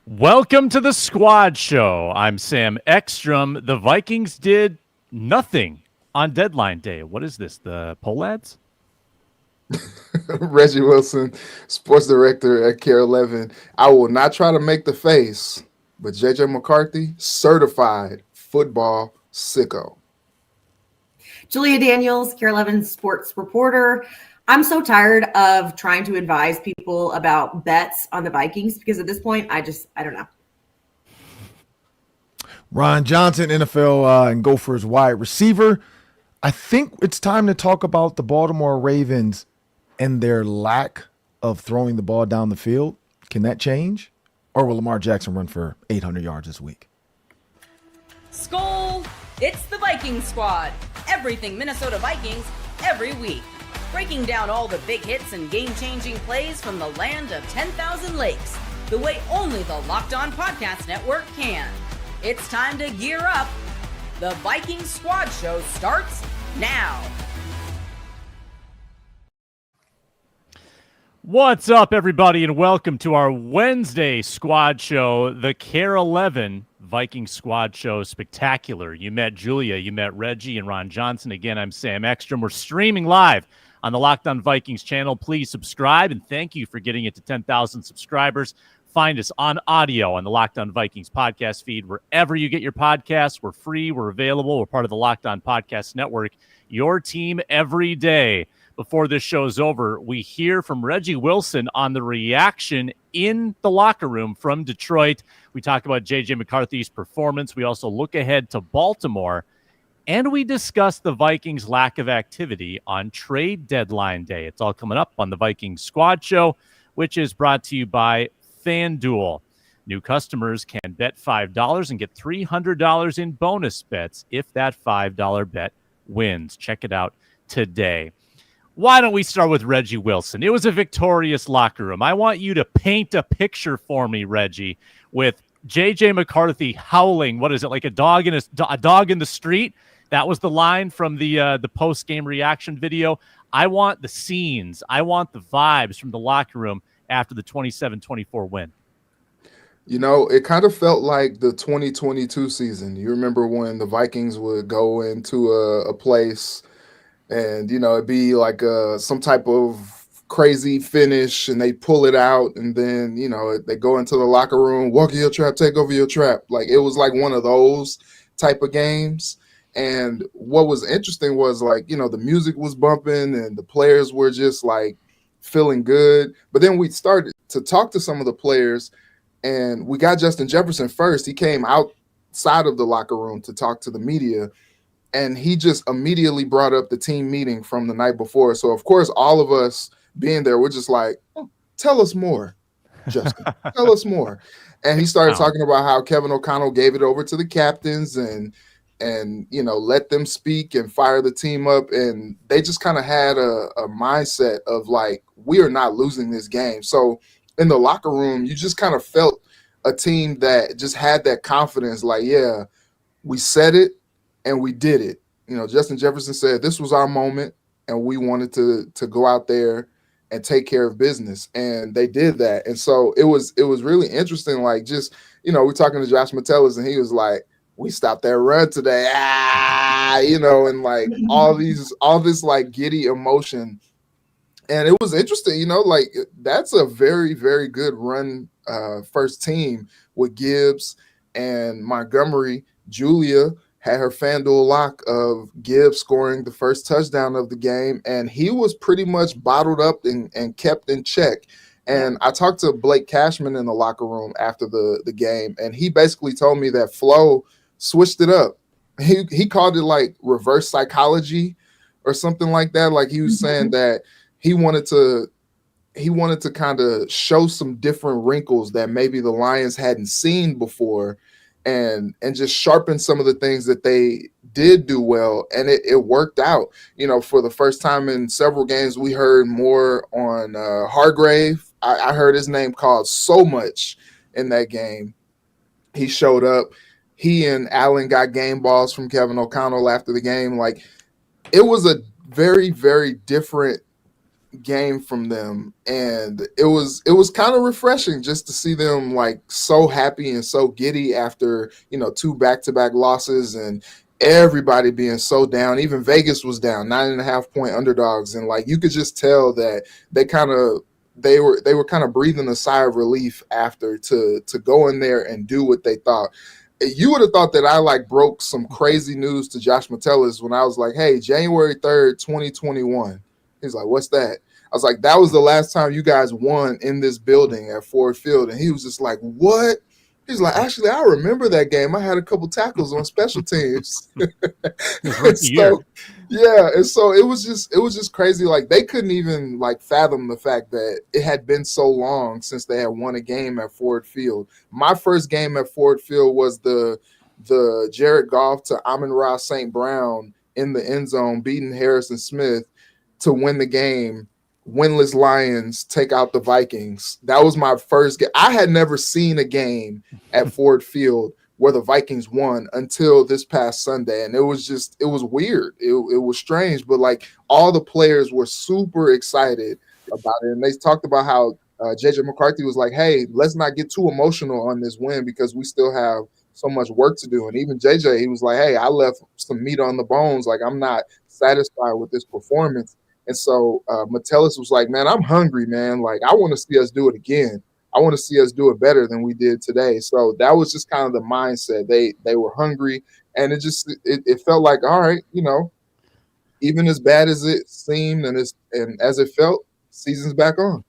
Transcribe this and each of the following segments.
Welcome to the Squad Show. I'm Sam Ekstrom. The Vikings did nothing on deadline day. What is this, the Polads? Reggie Wilson, sports director at Care 11. I will not try to make the face, but JJ McCarthy, certified football sicko. Julia Daniels, Care 11 sports reporter. I'm so tired of trying to advise people about bets on the Vikings because at this point, I don't know. Ron Johnson, NFL and Gophers wide receiver. I think it's time to talk about the Baltimore Ravens and their lack of throwing the ball down the field. Can that change? Or will Lamar Jackson run for 800 yards this week? Skol! It's the Viking Squad. Everything Minnesota Vikings every week. Breaking down all the big hits and game-changing plays from the land of 10,000 lakes. The way only the Locked On Podcast Network can. It's time to gear up. The Viking Squad Show starts now. What's up, everybody, and welcome to our Wednesday Squad Show, the Care 11 Viking Squad Show Spectacular. You met Julia, you met Reggie, and Ron Johnson. Again, I'm Sam Ekstrom. We're streaming live on the Locked On Vikings channel. Please subscribe, and thank you for getting it to 10,000 subscribers. Find us on audio on the Locked On Vikings podcast feed. Wherever you get your podcasts, we're free, we're available. We're part of the Locked On Podcast Network, your team every day. Before this show's over, we hear from Reggie Wilson on the reaction in the locker room from Detroit. We talk about J.J. McCarthy's performance. We also look ahead to Baltimore, and we discuss the Vikings' lack of activity on trade deadline day. It's all coming up on the Vikings Squad Show, which is brought to you by FanDuel. New customers can bet $5 and get $300 in bonus bets if that $5 bet wins. Check it out today. Why don't we start with Reggie Wilson? It was a victorious locker room. I want you to paint a picture for me, Reggie, with J.J. McCarthy howling. What is it, like a dog in the street? That was the line from the post-game reaction video. I want the scenes. I want the vibes from the locker room after the 27-24 win. You know, it kind of felt like the 2022 season. You remember when the Vikings would go into a place and, it'd be like some type of crazy finish and they pull it out and then, they go into the locker room, walk in your trap, take over your trap. Like it was like one of those type of games. And what was interesting was like, the music was bumping and the players were just like feeling good. But then we started to talk to some of the players and we got Justin Jefferson first. He came outside of the locker room to talk to the media. And he just immediately brought up the team meeting from the night before. So, of course, all of us being there, we're just like, tell us more, Justin. Tell us more. And he started talking about how Kevin O'Connell gave it over to the captains and let them speak and fire the team up. And they just kind of had a mindset of like, we are not losing this game. So in the locker room, you just kind of felt a team that just had that confidence. Like, yeah, we said it. And we did it. Justin Jefferson said this was our moment, and we wanted to go out there and take care of business, and they did that. And so it was really interesting. Like just we're talking to Josh Metellus, and he was like, "We stopped that run today," and like all this like giddy emotion, and it was interesting. Like that's a very very good run first team with Gibbs and Montgomery. Julia had her FanDuel lock of Gibbs scoring the first touchdown of the game, and he was pretty much bottled up and kept in check. And I talked to Blake Cashman in the locker room after the game, and he basically told me that Flo switched it up. He called it like reverse psychology or something like that. Like he was saying that he wanted to kind of show some different wrinkles that maybe the Lions hadn't seen before, and just sharpen some of the things that they did do well. And it worked out. For the first time in several games, we heard more on Hargrave. I heard his name called so much in that game. He showed up. He and Allen got game balls from Kevin O'Connell after the game. Like it was a very, very different game from them, and it was kind of refreshing just to see them like so happy and so giddy after, you know, 2 back-to-back losses and everybody being so down. Even Vegas was down, 9.5-point underdogs, and like you could just tell that they were kind of breathing a sigh of relief after to go in there and do what they thought. You would have thought that I like broke some crazy news to Josh Metellus when I was like, hey, January 3rd, 2021. He's like, what's that? I was like, that was the last time you guys won in this building at Ford Field. And he was just like, what? He's like, actually, I remember that game. I had a couple tackles on special teams. And so, yeah, and so it was just crazy. Like they couldn't even like fathom the fact that it had been so long since they had won a game at Ford Field. My first game at Ford Field was the Jared Goff to Amon-Ra St. Brown in the end zone, beating Harrison Smith to win the game. Winless Lions take out the Vikings. That was my first game. I had never seen a game at Ford Field where the Vikings won until this past Sunday. And it was weird. It was strange, but like all the players were super excited about it. And they talked about how JJ McCarthy was like, hey, let's not get too emotional on this win because we still have so much work to do. And even JJ, he was like, hey, I left some meat on the bones. Like I'm not satisfied with this performance. And so Metellus was like, man, I'm hungry, man. Like, I want to see us do it again. I want to see us do it better than we did today. So that was just kind of the mindset. They were hungry, and it felt like, all right, you know, even as bad as it seemed and as it felt, season's back on.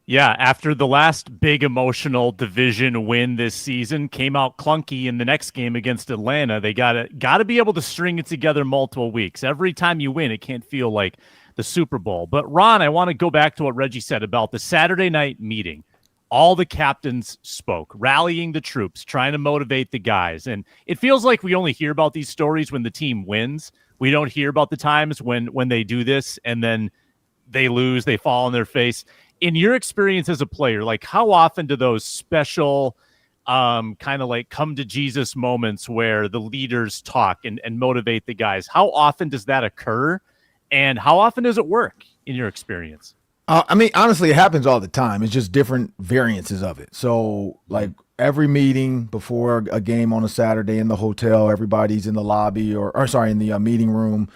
Yeah, after the last big emotional division win this season came out clunky in the next game against Atlanta, they gotta be able to string it together multiple weeks. Every time you win, it can't feel like the Super Bowl. But Ron, I want to go back to what Reggie said about the Saturday night meeting. All the captains spoke, rallying the troops, trying to motivate the guys. And it feels like we only hear about these stories when the team wins. We don't hear about the times when they do this and then they lose, they fall on their face. In your experience as a player, like how often do those special kind of like come to Jesus moments where the leaders talk and motivate the guys, how often does that occur? And how often does it work in your experience? I mean, honestly, it happens all the time. It's just different variances of it. So, like every meeting before a game on a Saturday in the hotel, everybody's in the lobby or in the meeting room,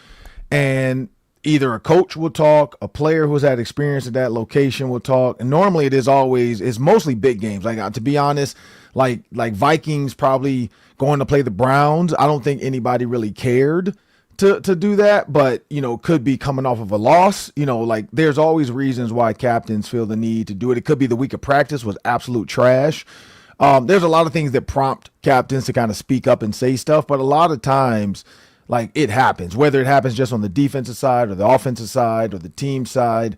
and either a coach will talk, a player who's had experience at that location will talk, and normally it's mostly big games. Like to be honest, like Vikings probably going to play the Browns. I don't think anybody really cared to do that, but you know, could be coming off of a loss. You know, like there's always reasons why captains feel the need to do it. It could be the week of practice was absolute trash. There's a lot of things that prompt captains to kind of speak up and say stuff, but a lot of times, like it happens, whether it happens just on the defensive side or the offensive side or the team side.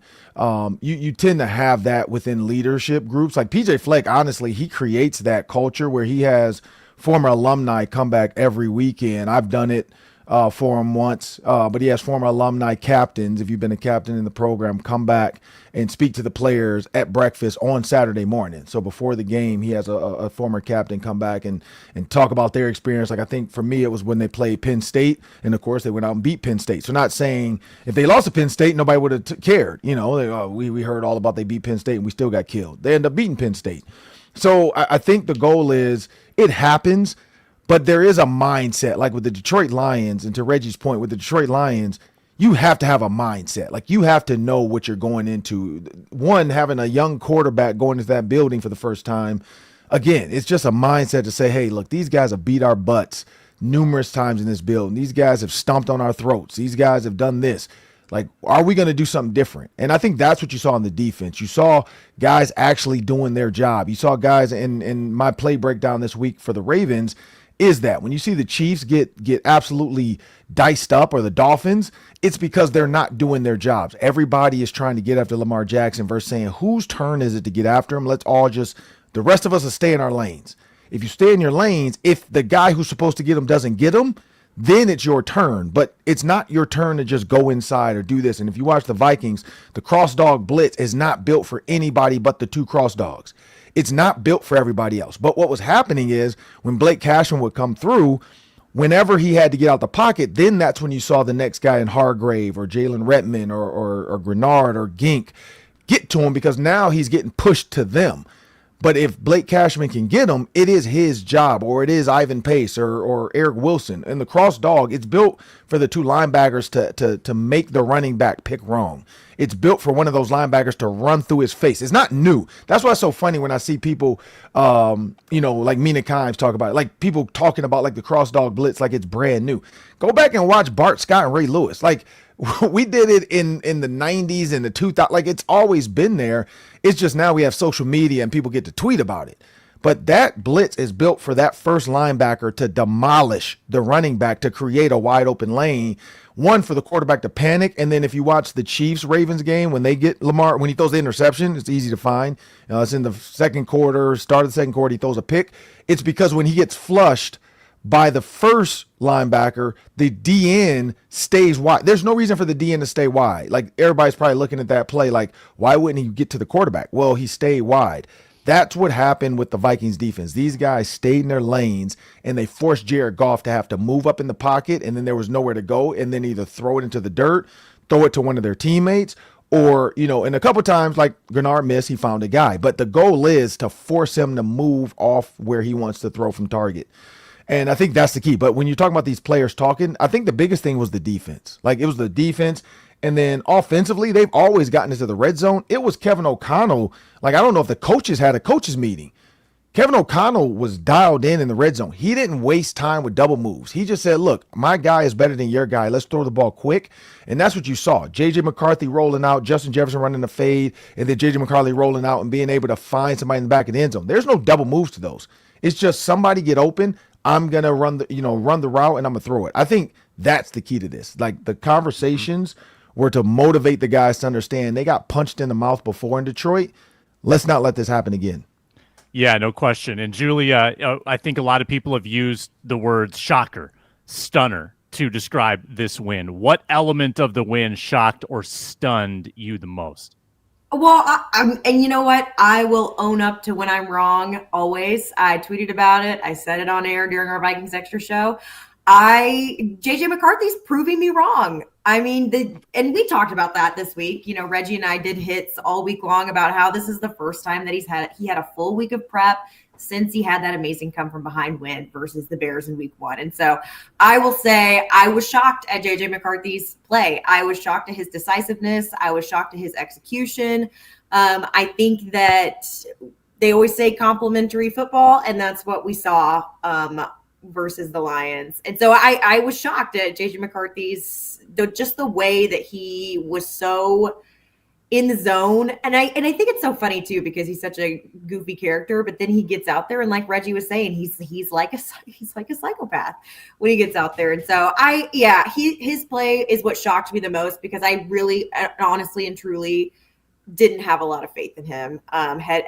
You tend to have that within leadership groups. Like PJ Fleck, honestly, he creates that culture where he has former alumni come back every weekend. I've done it for him once, but he has former alumni captains, if you've been a captain in the program, come back and speak to the players at breakfast on Saturday morning. So before the game, he has a former captain come back and talk about their experience. Like I think for me, it was when they played Penn State, and of course they went out and beat Penn State. So not saying if they lost to Penn State, nobody would have cared. You know, we heard all about they beat Penn State and we still got killed. They end up beating Penn State. So I think the goal is it happens. But there is a mindset, like with the Detroit Lions, and to Reggie's point, with the Detroit Lions, you have to have a mindset. Like you have to know what you're going into. One, having a young quarterback going into that building for the first time, again, it's just a mindset to say, hey, look, these guys have beat our butts numerous times in this building. These guys have stomped on our throats. These guys have done this. Like, are we going to do something different? And I think that's what you saw on the defense. You saw guys actually doing their job. You saw guys in my play breakdown this week for the Ravens, is that when you see the Chiefs get absolutely diced up, or the Dolphins, it's because they're not doing their jobs. Everybody is trying to get after Lamar Jackson versus saying, whose turn is it to get after him? Let's all the rest of us will stay in our lanes. If you stay in your lanes, if the guy who's supposed to get him doesn't get him, then it's your turn. But it's not your turn to just go inside or do this. And if you watch the Vikings, the cross dog blitz is not built for anybody but the two cross dogs. It's not built for everybody else. But what was happening is when Blake Cashman would come through, whenever he had to get out the pocket, then that's when you saw the next guy in Hargrave or Jalen Redmond or Grenard or Gink get to him, because now he's getting pushed to them. But if Blake Cashman can get him, it is his job, or it is Ivan Pace or Eric Wilson. And the cross dog, it's built for the two linebackers to make the running back pick wrong. It's built for one of those linebackers to run through his face. It's not new. That's why it's so funny when I see people, like Mina Kimes talk about it, like people talking about like the cross dog blitz like it's brand new. Go back and watch Bart Scott and Ray Lewis. Like, we did it in the 90s and the 2000s. Like, it's always been there. It's just now we have social media and people get to tweet about it. But that blitz is built for that first linebacker to demolish the running back, to create a wide open lane. One, for the quarterback to panic. And then if you watch the Chiefs-Ravens game, when they get Lamar, when he throws the interception, it's easy to find. It's in the second quarter, start of the second quarter, he throws a pick. It's because when he gets flushed by the first linebacker, the DN stays wide. There's no reason for the DN to stay wide. Like, everybody's probably looking at that play like, why wouldn't he get to the quarterback? Well, he stayed wide. That's what happened with the Vikings defense. These guys stayed in their lanes, and they forced Jared Goff to have to move up in the pocket, and then there was nowhere to go, and then either throw it into the dirt, throw it to one of their teammates, or, and a couple times, like Grenard missed, he found a guy. But the goal is to force him to move off where he wants to throw from target. And I think that's the key. But when you're talking about these players talking, I think the biggest thing was the defense. Like, it was the defense. And then offensively, they've always gotten into the red zone. It was Kevin O'Connell. Like, I don't know if the coaches had a coaches meeting. Kevin O'Connell was dialed in the red zone. He didn't waste time with double moves. He just said, look, my guy is better than your guy. Let's throw the ball quick. And that's what you saw. J.J. McCarthy rolling out, Justin Jefferson running the fade, and then J.J. McCarthy rolling out and being able to find somebody in the back of the end zone. There's no double moves to those. It's just somebody get open. I'm going to run the route, and I'm going to throw it. I think that's the key to this. Like, the conversations were to motivate the guys to understand they got punched in the mouth before in Detroit. Let's not let this happen again. Yeah, no question. And Julia, I think a lot of people have used the words shocker, stunner to describe this win. What element of the win shocked or stunned you the most? Well, and you know what? I will own up to when I'm wrong always. I tweeted about it. I said it on air during our Vikings Extra show. JJ McCarthy's proving me wrong. I mean, and we talked about that this week. Reggie and I did hits all week long about how this is the first time that he had a full week of prep since he had that amazing come from behind win versus the Bears in week 1. And so I will say I was shocked at JJ McCarthy's play. I was shocked at his decisiveness. I was shocked at his execution. I think that they always say complimentary football, and that's what we saw versus the Lions. And so I was shocked at JJ McCarthy's, just the way that he was so in the zone. And I think it's so funny too, because he's such a goofy character, but then he gets out there and, like Reggie was saying, he's like a psychopath when he gets out there. And so his play is what shocked me the most, because I really honestly and truly didn't have a lot of faith in him,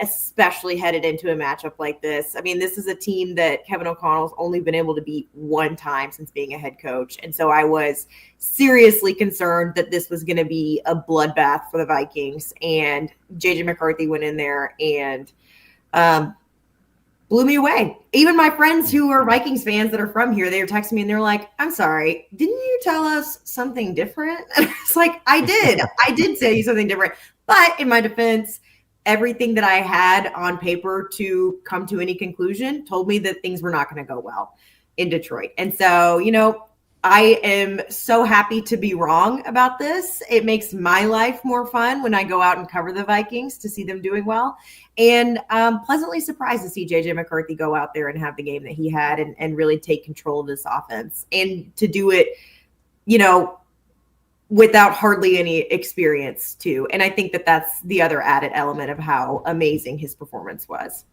especially headed into a matchup like this. I mean, this is a team that Kevin O'Connell's only been able to beat one time since being a head coach. And so I was seriously concerned that this was going to be a bloodbath for the Vikings. And JJ McCarthy went in there and blew me away. Even my friends who are Vikings fans that are from here, they were texting me and they're like, I'm sorry, didn't you tell us something different? And it's like, I did tell you something different. But in my defense, everything that I had on paper to come to any conclusion told me that things were not going to go well in Detroit. And so, I am so happy to be wrong about this. It makes my life more fun when I go out and cover the Vikings to see them doing well. And I'm pleasantly surprised to see JJ McCarthy go out there and have the game that he had and really take control of this offense, and to do it, without hardly any experience too. And I think that that's the other added element of how amazing his performance was.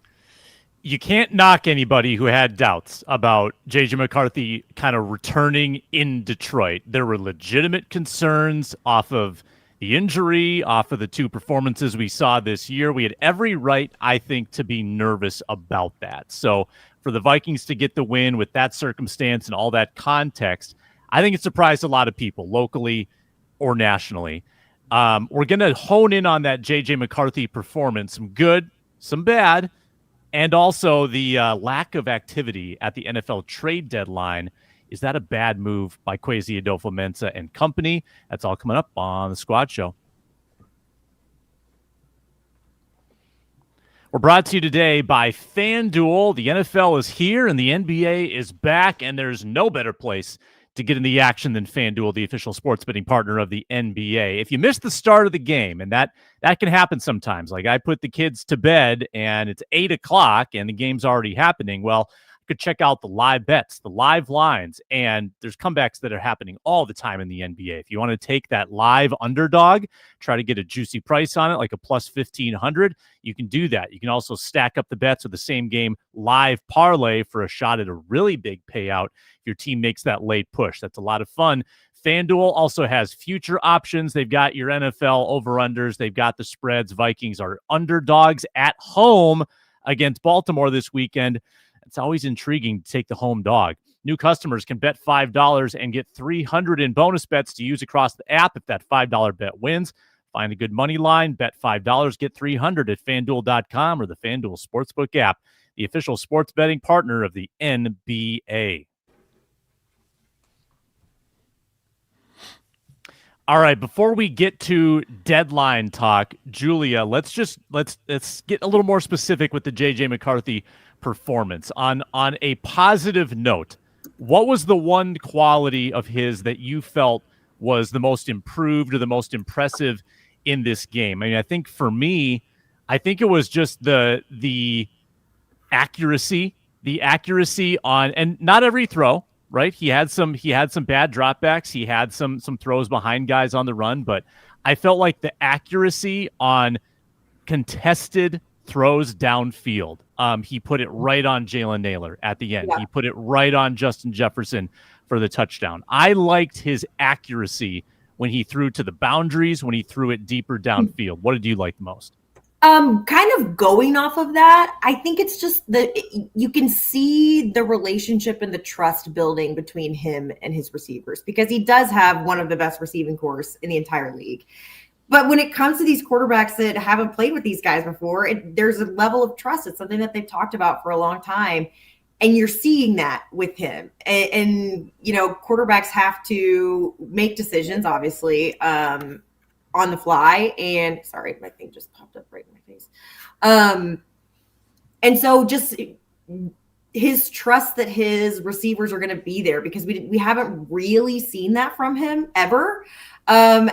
You can't knock anybody who had doubts about J.J. McCarthy kind of returning in Detroit. There were legitimate concerns off of the injury, off of the two performances we saw this year. We had every right, I think, to be nervous about that. So for the Vikings to get the win with that circumstance and all that context, I think it surprised a lot of people locally or nationally. We're going to hone in on that J.J. McCarthy performance, some good, some bad, and also the lack of activity at the NFL trade deadline. Is that a bad move by Kwesi Adolfo-Mensah and company? That's all coming up on the Squad Show. We're brought to you today by FanDuel. The NFL is here and the NBA is back, and there's no better place to get in the action than FanDuel, the official sports betting partner of the NBA. If you missed the start of the game, and that can happen sometimes, like I put the kids to bed and it's 8 o'clock and the game's already happening, well, could check out the live bets, the live lines, and there's comebacks that are happening all the time in the NBA. If you want to take that live underdog, try to get a juicy price on it, like a plus 1,500, you can do that. You can also stack up the bets with the same game live parlay for a shot at a really big payout if your team makes that late push. That's a lot of fun. FanDuel also has future options. They've got your NFL over-unders. They've got the spreads. Vikings are underdogs at home against Baltimore this weekend. It's always intriguing to take the home dog. New customers can bet $5 and get $300 in bonus bets to use across the app if that $5 bet wins. Find a good money line, bet $5, get $300 at FanDuel.com or the FanDuel Sportsbook app, the official sports betting partner of the NBA. All right, before we get to deadline talk, Julia, let's get a little more specific with the J.J. McCarthy performance. On a positive note, what was the one quality of his that you felt was the most improved or the most impressive in this game? I mean, I think for me, it was just the accuracy on, and not every throw, right? He had some bad dropbacks. He had some throws behind guys on the run, but I felt like the accuracy on contested throws downfield. He put it right on Jalen Naylor at the end. Yeah. He put it right on Justin Jefferson for the touchdown. I liked his accuracy when he threw to the boundaries, when he threw it deeper downfield. What did you like the most? Kind of going off of that, I think it's just you can see the relationship and the trust building between him and his receivers, because he does have one of the best receiving corps in the entire league. But when it comes to these quarterbacks that haven't played with these guys before, there's a level of trust. It's something that they've talked about for a long time. And you're seeing that with him. And you know, quarterbacks have to make decisions, obviously, on the fly. And sorry, my thing just popped up right in my face. And so just his trust that his receivers are going to be there, because we haven't really seen that from him ever. And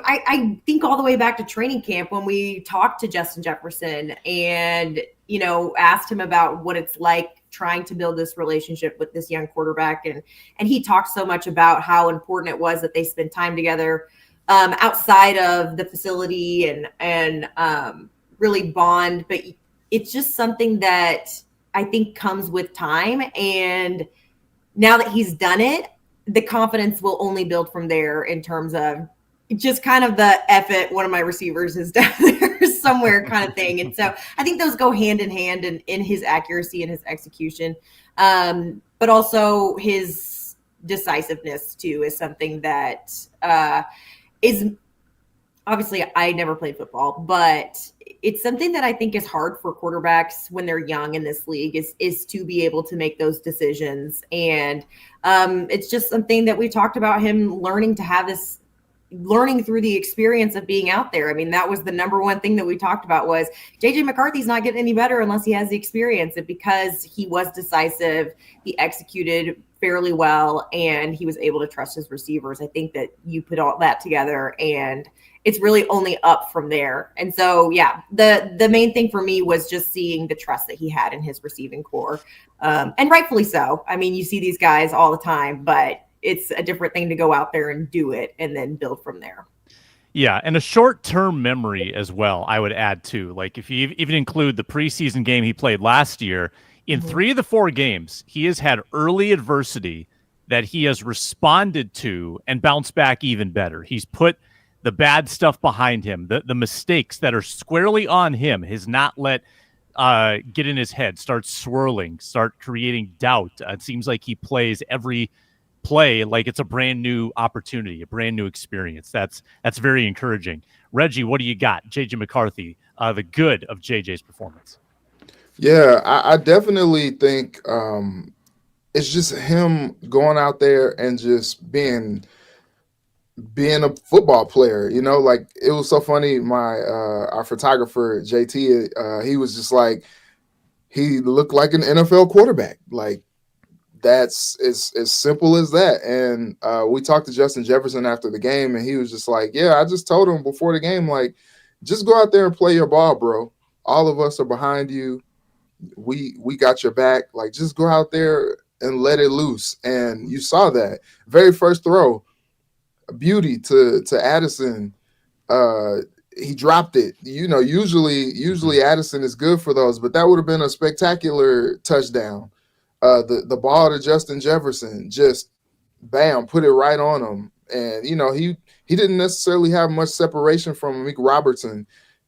I think all the way back to training camp when we talked to Justin Jefferson and, you know, asked him about what it's like trying to build this relationship with this young quarterback. And he talked so much about how important it was that they spend time together outside of the facility and really bond. But it's just something that I think comes with time. And now that he's done it, the confidence will only build from there in terms of just kind of the F it, one of my receivers is down there somewhere kind of thing. And so I think those go hand in hand in his accuracy and his execution. But also his decisiveness too is something that is obviously, I never played football, but it's something that I think is hard for quarterbacks when they're young in this league is to be able to make those decisions. And it's just something that we talked about him learning to have this, learning through the experience of being out there. I mean, that was the number one thing that we talked about was JJ McCarthy's not getting any better unless he has the experience. And because he was decisive, he executed fairly well, and he was able to trust his receivers. I think that you put all that together and it's really only up from there. And so, yeah, the main thing for me was just seeing the trust that he had in his receiving core. And rightfully so. I mean, you see these guys all the time, but it's a different thing to go out there and do it and then build from there. Yeah, and a short-term memory as well, I would add too. Like if you even include the preseason game he played last year, in 3 of the 4 games, he has had early adversity that he has responded to and bounced back even better. He's put the bad stuff behind him, the mistakes that are squarely on him, has not let get in his head, start swirling, start creating doubt. It seems like he plays every play like it's a brand new opportunity, a brand new experience. That's very encouraging. Reggie, what do you got? JJ McCarthy, the good of JJ's performance. Yeah, I definitely think it's just him going out there and just being a football player, like it was so funny. My our photographer JT, he was just like, he looked like an NFL quarterback. Like that's as simple as that. And we talked to Justin Jefferson after the game, and he was just like, yeah, I just told him before the game, like, just go out there and play your ball, bro. All of us are behind you. We got your back. Like, just go out there and let it loose. And you saw that very first throw, a beauty to Addison. He dropped it. Usually Addison is good for those, but that would have been a spectacular touchdown. The ball to Justin Jefferson, just bam, put it right on him. And he didn't necessarily have much separation from Meek Robertson,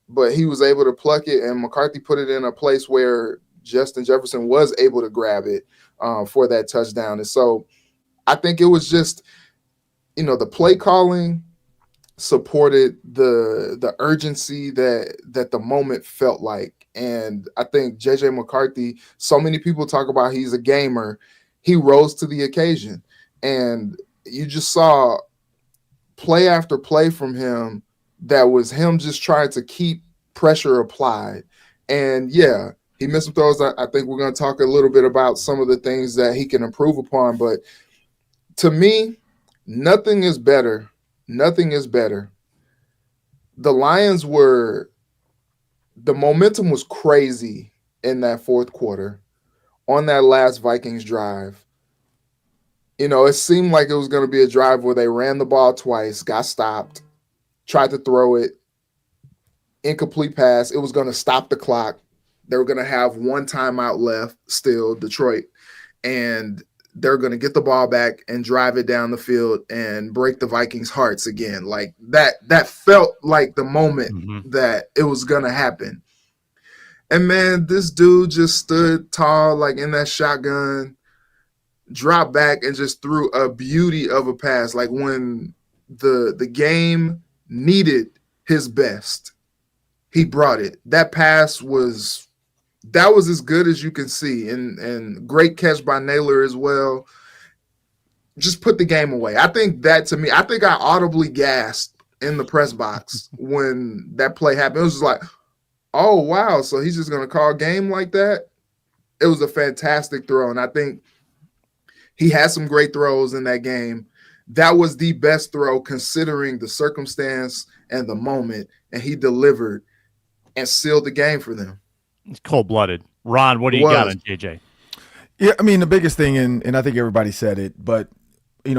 but he was able to pluck it, and McCarthy put it in a place where Justin Jefferson was able to grab it for that touchdown. And so I think it was just, the play calling supported the urgency that the moment felt like. And I think JJ McCarthy, so many people talk about he's a gamer, he rose to the occasion. And you just saw play after play from him that was him just trying to keep pressure applied. And yeah, he missed some throws. I think we're going to talk a little bit about some of the things that he can improve upon. But to me, nothing is better. Nothing is better. The Lions the momentum was crazy in that fourth quarter on that last Vikings drive. It seemed like it was going to be a drive where they ran the ball twice, got stopped, tried to throw it, incomplete pass. It was going to stop the clock. They were going to have one timeout left still, Detroit, and they're going to get the ball back and drive it down the field and break the Vikings' hearts again. Like that felt like the moment that it was going to happen. And man, this dude just stood tall, like in that shotgun, dropped back and just threw a beauty of a pass. Like when the game needed his best, he brought it. That pass was as good as you can see. And great catch by Naylor as well. Just put the game away. I think that, to me, I think I audibly gasped in the press box when that play happened. It was just like, oh, wow, so he's just going to call a game like that? It was a fantastic throw, and I think he had some great throws in that game. That was the best throw considering the circumstance and the moment, and he delivered and sealed the game for them. It's cold-blooded. Ron, what do you got on JJ? Yeah, I mean, the biggest thing, and I think everybody said it, but,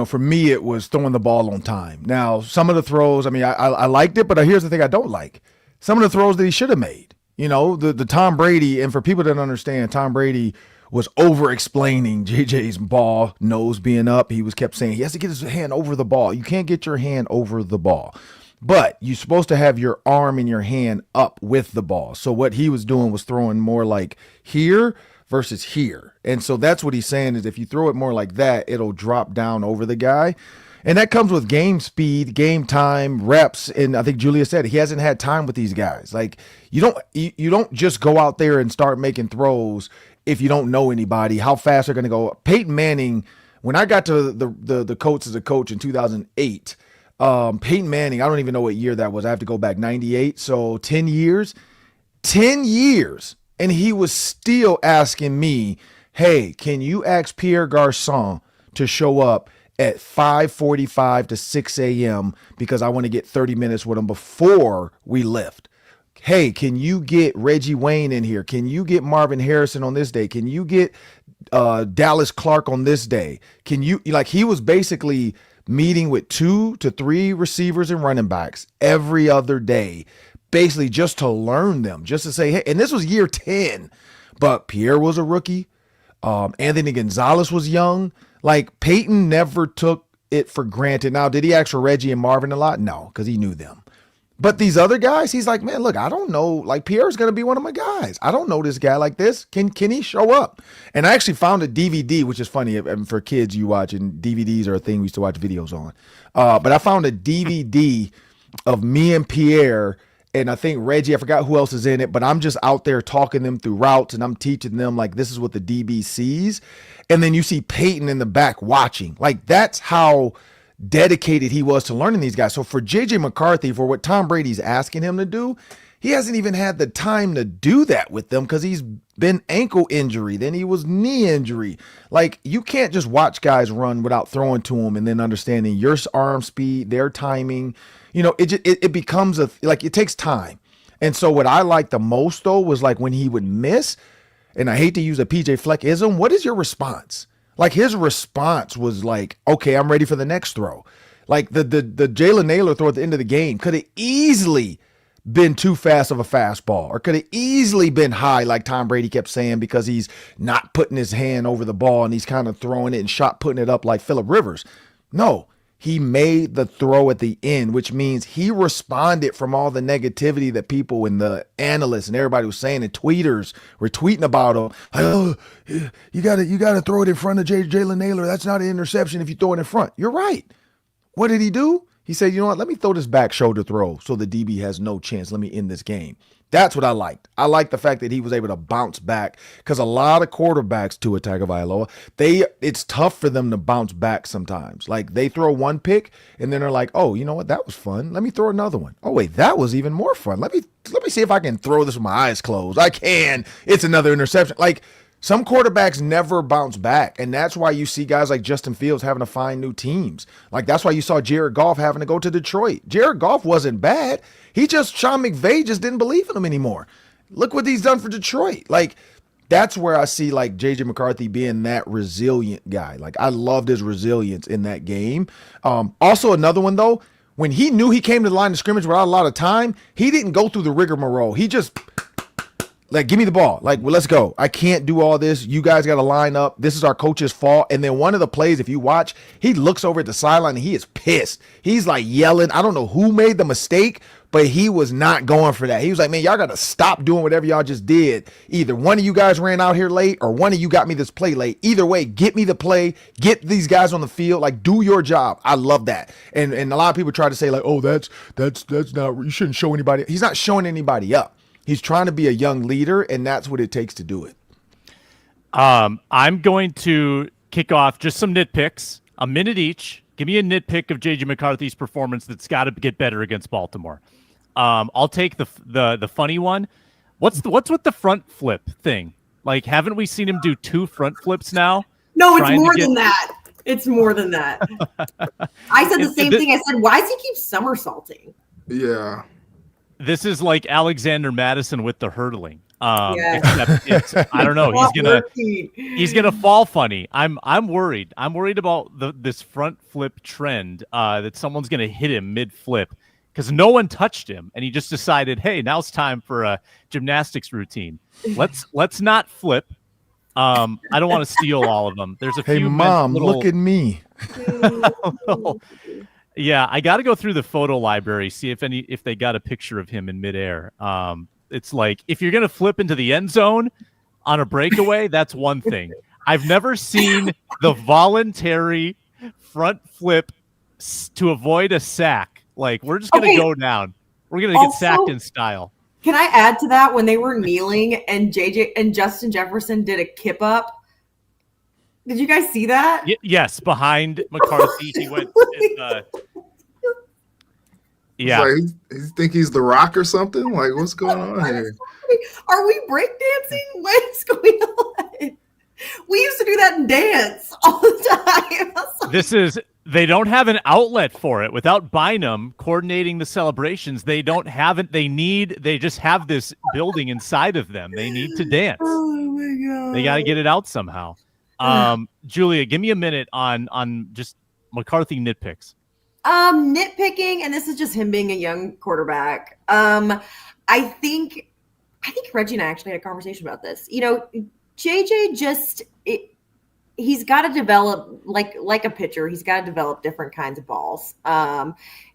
for me, it was throwing the ball on time. Now, some of the throws, I mean, I liked it, but here's the thing I don't like. Some of the throws that he should have made. The Tom Brady, and for people that don't understand, Tom Brady was over-explaining JJ's ball, nose being up. He kept saying he has to get his hand over the ball. You can't get your hand over the ball. But you're supposed to have your arm and your hand up with the ball. So what he was doing was throwing more like here versus here. And so that's what he's saying is if you throw it more like that, it'll drop down over the guy. And that comes with game speed, game time, reps. And I think Julia said he hasn't had time with these guys. Like you don't just go out there and start making throws if you don't know anybody, how fast they're going to go. Peyton Manning, when I got to the Colts as a coach in 2008, Peyton Manning, I don't even know what year that was. I have to go back, 98. So 10 years, and he was still asking me, hey, can you ask Pierre Garçon to show up at 5:45 to 6 a.m. because I want to get 30 minutes with him before we lift. Hey, can you get Reggie Wayne in here? Can you get Marvin Harrison on this day? Can you get Dallas Clark on this day? Can you, like, he was basically meeting with 2 to 3 receivers and running backs every other day, basically just to learn them, just to say, hey, and this was year 10, but Pierre was a rookie. Anthony Gonzalez was young. Like, Peyton never took it for granted. Now, did he ask for Reggie and Marvin a lot? No, because he knew them. But these other guys, he's like, man, look, I don't know. Like, Pierre's going to be one of my guys. I don't know this guy like this. Can he show up? And I actually found a DVD, which is funny. For kids, you watch, and DVDs are a thing we used to watch videos on. But I found a DVD of me and Pierre and I think Reggie, I forgot who else is in it, but I'm just out there talking them through routes, and I'm teaching them like this is what the DB sees. And then you see Peyton in the back watching. Like that's how dedicated he was to learning these guys. So for JJ McCarthy, for what Tom Brady's asking him to do, he hasn't even had the time to do that with them because he's been ankle injury, then he was knee injury. Like you can't just watch guys run without throwing to them and then understanding your arm speed, their timing. You know, it becomes it takes time. And so what I liked the most though was like when he would miss, and I hate to use a PJ Fleckism, what is your response? Like his response was like, okay, I'm ready for the next throw. Like the Jalen Naylor throw at the end of the game could have easily been too fast of a fastball, or could have easily been high, like Tom Brady kept saying, because he's not putting his hand over the ball and he's kind of throwing it and putting it up like Phillip Rivers. No, he made the throw at the end, which means he responded from all the negativity that people and the analysts and everybody was saying, and tweeters were tweeting about him. Like, oh, you gotta throw it in front of Jalen Naylor. That's not an interception if you throw it in front. You're right. What did he do? He said, you know what, let me throw this back shoulder throw so the DB has no chance. Let me end this game. That's what I liked. I liked the fact that he was able to bounce back, because a lot of quarterbacks, Tua Tagovailoa, it's tough for them to bounce back sometimes. Like they throw one pick and then they're like, oh, you know what, that was fun. Let me throw another one. Oh, wait, that was even more fun. Let me see if I can throw this with my eyes closed. I can. It's another interception. Like, some quarterbacks never bounce back, and that's why you see guys like Justin Fields having to find new teams. Like, that's why you saw Jared Goff having to go to Detroit. Jared Goff wasn't bad. Sean McVay just didn't believe in him anymore. Look what he's done for Detroit. Like, that's where I see, like, J.J. McCarthy being that resilient guy. Like, I loved his resilience in that game. Also, another one, though, when he knew he came to the line of scrimmage without a lot of time, he didn't go through the rigmarole. He just... like, give me the ball. Like, well, let's go. I can't do all this. You guys got to line up. This is our coach's fault. And then one of the plays, if you watch, he looks over at the sideline and he is pissed. He's like yelling. I don't know who made the mistake, but he was not going for that. He was like, man, y'all got to stop doing whatever y'all just did. Either one of you guys ran out here late or one of you got me this play late. Either way, get me the play. Get these guys on the field. Like, do your job. I love that. And a lot of people try to say, like, oh, that's not, you shouldn't show anybody. He's not showing anybody up. He's trying to be a young leader, and that's what it takes to do it. I'm going to kick off just some nitpicks, a minute each. Give me a nitpick of J.J. McCarthy's performance that's got to get better against Baltimore. I'll take the funny one. What's with the front flip thing? Like, haven't we seen him do 2 front flips now? No, it's more than that. It's more than that. I said the same thing. I said, why does he keep somersaulting? Yeah. This is like Alexander Madison with the hurdling. Except it's, I don't know. He's gonna fall funny. I'm worried. I'm worried about this front flip trend that someone's gonna hit him mid flip, because no one touched him and he just decided, hey, now it's time for a gymnastics routine. Let's not flip. I don't want to steal all of them. There's a few. Hey, Mom, look at me. Yeah, I got to go through the photo library, see if they got a picture of him in midair. It's like, if you're going to flip into the end zone on a breakaway, that's one thing. I've never seen the voluntary front flip to avoid a sack. Like, we're just going to go down. We're going to get sacked in style. Can I add to that, when they were kneeling and JJ and Justin Jefferson did a kip up? Did you guys see that? Yes, behind McCarthy, he went. Yeah, like, he think he's The Rock or something. Like, what's going on here? Are we breakdancing? What's going on? We used to do that in dance all the time. They don't have an outlet for it. Without Bynum coordinating the celebrations, they don't have it. They just have this building inside of them. They need to dance. Oh my God. They got to get it out somehow. Julia, give me a minute on just McCarthy nitpicks. Nitpicking, and this is just him being a young quarterback. I think Reggie and I actually had a conversation about this. You know, JJ he's got to develop like a pitcher. He's got to develop different kinds of balls.